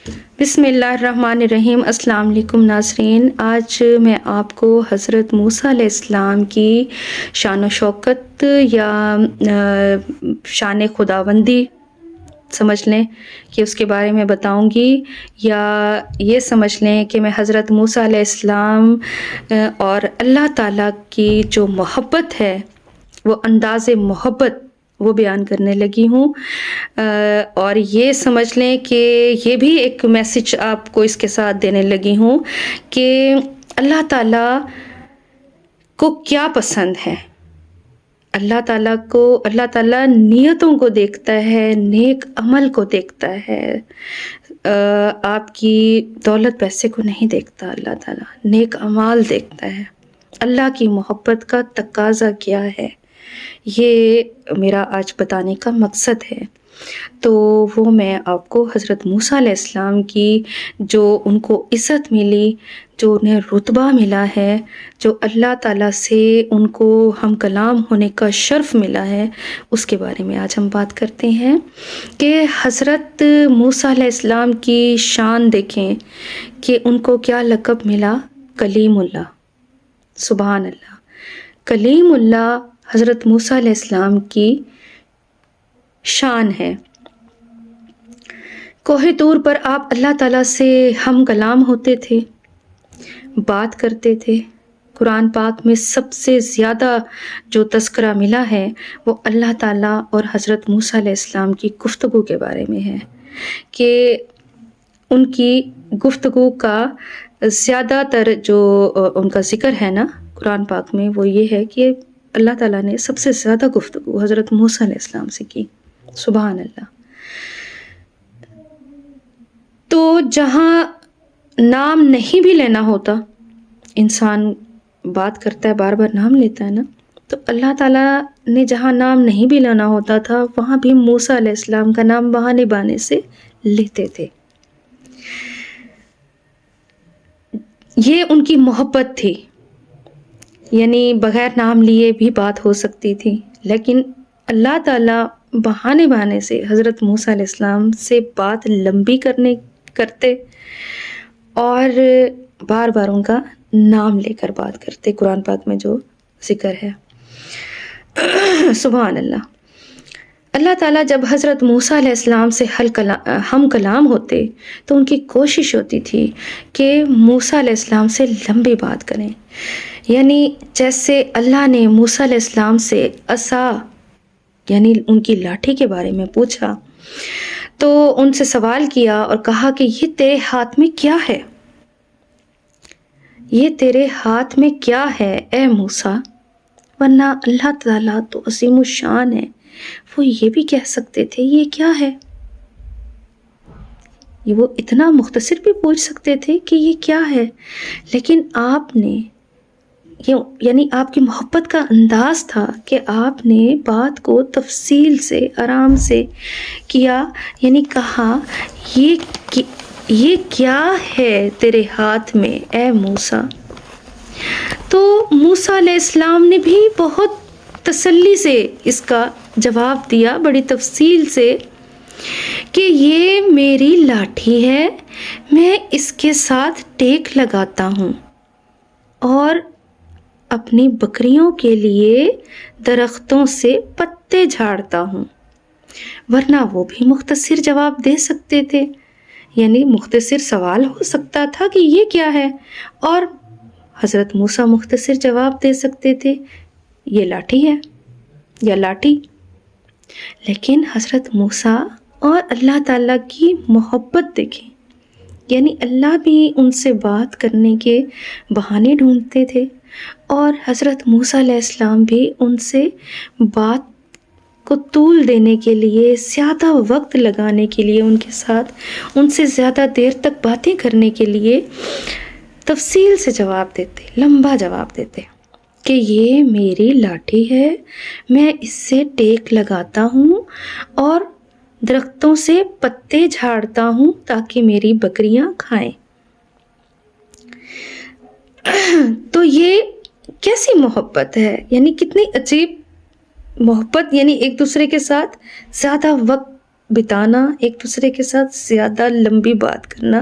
بسم اللہ الرحمن الرحیم۔ السلام علیکم ناظرین، آج میں آپ کو حضرت موسیٰ علیہ السلام کی شان و شوکت یا شان خداوندی سمجھ لیں کہ اس کے بارے میں بتاؤں گی، یا یہ سمجھ لیں کہ میں حضرت موسیٰ علیہ السلام اور اللہ تعالیٰ کی جو محبت ہے، وہ انداز محبت وہ بیان کرنے لگی ہوں۔ اور یہ سمجھ لیں کہ یہ بھی ایک میسج آپ کو اس کے ساتھ دینے لگی ہوں کہ اللہ تعالیٰ کو کیا پسند ہے۔ اللہ تعالیٰ نیتوں کو دیکھتا ہے، نیک عمل کو دیکھتا ہے۔ آپ کی دولت پیسے کو نہیں دیکھتا، اللہ تعالیٰ نیک اعمال دیکھتا ہے۔ اللہ کی محبت کا تقاضا کیا ہے، یہ میرا آج بتانے کا مقصد ہے۔ تو وہ میں آپ کو حضرت موسیٰ علیہ السلام کی جو ان کو عزت ملی، جو انہیں رتبہ ملا ہے، جو اللہ تعالیٰ سے ان کو ہم کلام ہونے کا شرف ملا ہے، اس کے بارے میں آج ہم بات کرتے ہیں کہ حضرت موسیٰ علیہ السلام کی شان دیکھیں کہ ان کو کیا لقب ملا، کلیم اللہ۔ سبحان اللہ، کلیم اللہ حضرت موسیٰ علیہ السلام کی شان ہے۔ کوہ طور پر آپ اللہ تعالیٰ سے ہم کلام ہوتے تھے، بات کرتے تھے۔ قرآن پاک میں سب سے زیادہ جو تذکرہ ملا ہے وہ اللہ تعالیٰ اور حضرت موسیٰ علیہ السلام کی گفتگو کے بارے میں ہے، کہ ان کی گفتگو کا زیادہ تر جو ان کا ذکر ہے نا قرآن پاک میں، وہ یہ ہے کہ اللہ تعالیٰ نے سب سے زیادہ گفتگو حضرت موسیٰ علیہ السلام سے کی۔ سبحان اللہ۔ تو جہاں نام نہیں بھی لینا ہوتا، انسان بات کرتا ہے بار بار نام لیتا ہے نا، تو اللہ تعالیٰ نے جہاں نام نہیں بھی لینا ہوتا تھا، وہاں بھی موسیٰ علیہ السلام کا نام بہانے بہانے سے لیتے تھے۔ یہ ان کی محبت تھی، یعنی بغیر نام لیے بھی بات ہو سکتی تھی، لیکن اللہ تعالیٰ بہانے بہانے سے حضرت موسیٰ علیہ السلام سے بات لمبی کرتے اور بار بار ان کا نام لے کر بات کرتے، قرآن پاک میں جو ذکر ہے۔ سبحان اللہ۔ اللہ تعالیٰ جب حضرت موسیٰ علیہ السلام سے ہم کلام ہوتے تو ان کی کوشش ہوتی تھی کہ موسیٰ علیہ السلام سے لمبی بات کریں، یعنی جیسے اللہ نے موسیٰ علیہ السلام سے عصا یعنی ان کی لاٹھی کے بارے میں پوچھا، تو ان سے سوال کیا اور کہا کہ یہ تیرے ہاتھ میں کیا ہے، یہ تیرے ہاتھ میں کیا ہے اے موسیٰ؟ ورنہ اللہ تعالیٰ تو عظیم الشان ہے، وہ یہ بھی کہہ سکتے تھے یہ کیا ہے، وہ اتنا مختصر بھی پوچھ سکتے تھے کہ یہ کیا ہے، لیکن آپ نے یعنی آپ کی محبت کا انداز تھا کہ آپ نے بات کو تفصیل سے آرام سے کیا، یعنی کہا یہ کیا ہے تیرے ہاتھ میں اے موسیٰ؟ تو موسیٰ علیہ السلام نے بھی بہت تسلی سے اس کا جواب دیا، بڑی تفصیل سے، کہ یہ میری لاٹھی ہے، میں اس کے ساتھ ٹیک لگاتا ہوں اور اپنی بکریوں کے لیے درختوں سے پتے جھاڑتا ہوں۔ ورنہ وہ بھی مختصر جواب دے سکتے تھے، یعنی مختصر سوال ہو سکتا تھا کہ یہ کیا ہے، اور حضرت موسیٰ مختصر جواب دے سکتے تھے یہ لاٹھی ہے یا لاٹھی۔ لیکن حضرت موسیٰ اور اللہ تعالیٰ کی محبت دیکھیں، یعنی اللہ بھی ان سے بات کرنے کے بہانے ڈھونڈتے تھے، اور حضرت موسیٰ علیہ السلام بھی ان سے بات کو طول دینے کے لیے، زیادہ وقت لگانے کے لیے، ان کے ساتھ ان سے زیادہ دیر تک باتیں کرنے کے لیے تفصیل سے جواب دیتے، لمبا جواب دیتے کہ یہ میری لاٹھی ہے، میں اس سے ٹیک لگاتا ہوں اور درختوں سے پتے جھاڑتا ہوں تاکہ میری بکریاں کھائیں۔ تو یہ کیسی محبت ہے، یعنی کتنی عجیب محبت، یعنی ایک دوسرے کے ساتھ زیادہ وقت بتانا، ایک دوسرے کے ساتھ زیادہ لمبی بات کرنا،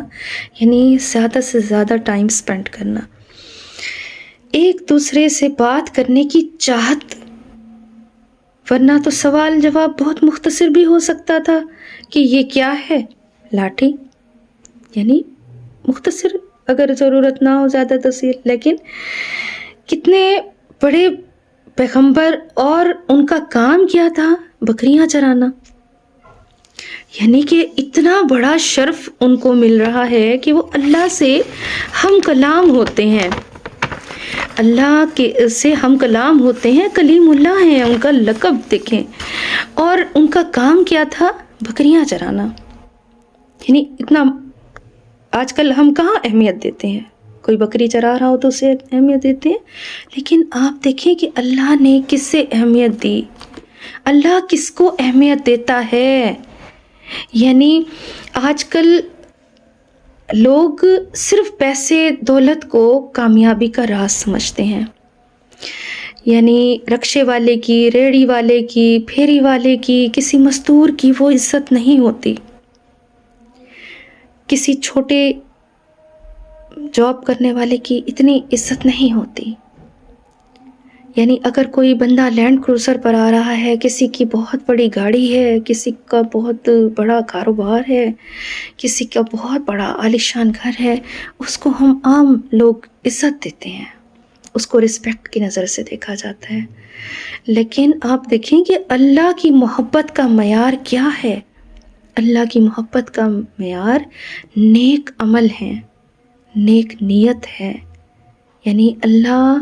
یعنی زیادہ سے زیادہ ٹائم سپینڈ کرنا، ایک دوسرے سے بات کرنے کی چاہت. ورنہ تو سوال جواب بہت مختصر بھی ہو سکتا تھا کہ یہ کیا ہے؟ لاٹھی. یعنی مختصر، اگر ضرورت نہ ہو زیادہ تفصیل. لیکن کتنے بڑے پیغمبر اور ان کا کام کیا تھا؟ بکریاں چرانا. یعنی کہ اتنا بڑا شرف ان کو مل رہا ہے کہ وہ اللہ سے ہم کلام ہوتے ہیں، اللہ کے سے ہم کلام ہوتے ہیں، کلیم اللہ ہیں، ان کا لقب دیکھیں. اور ان کا کام کیا تھا؟ بکریاں چرانا. یعنی اتنا آج کل ہم کہاں اہمیت دیتے ہیں، کوئی بکری چرا رہا ہو تو اسے اہمیت دیتے ہیں. لیکن آپ دیکھیں کہ اللہ نے کس سے اہمیت دی، اللہ کس کو اہمیت دیتا ہے. یعنی آج کل لوگ صرف پیسے دولت کو کامیابی کا راز سمجھتے ہیں. یعنی رکشے والے کی، ریڑھی والے کی، پھیری والے کی، کسی مزدور کی وہ عزت نہیں ہوتی، کسی چھوٹے جاب کرنے والے کی اتنی عزت نہیں ہوتی. یعنی اگر کوئی بندہ لینڈ کروزر پر آ رہا ہے، کسی کی بہت بڑی گاڑی ہے، کسی کا بہت بڑا کاروبار ہے، کسی کا بہت بڑا عالیشان گھر ہے، اس کو ہم عام لوگ عزت دیتے ہیں، اس کو رسپیکٹ کی نظر سے دیکھا جاتا ہے. لیکن آپ دیکھیں کہ اللہ کی محبت کا معیار کیا ہے؟ اللہ کی محبت کا معیار نیک عمل ہے، نیک نیت ہے. یعنی اللہ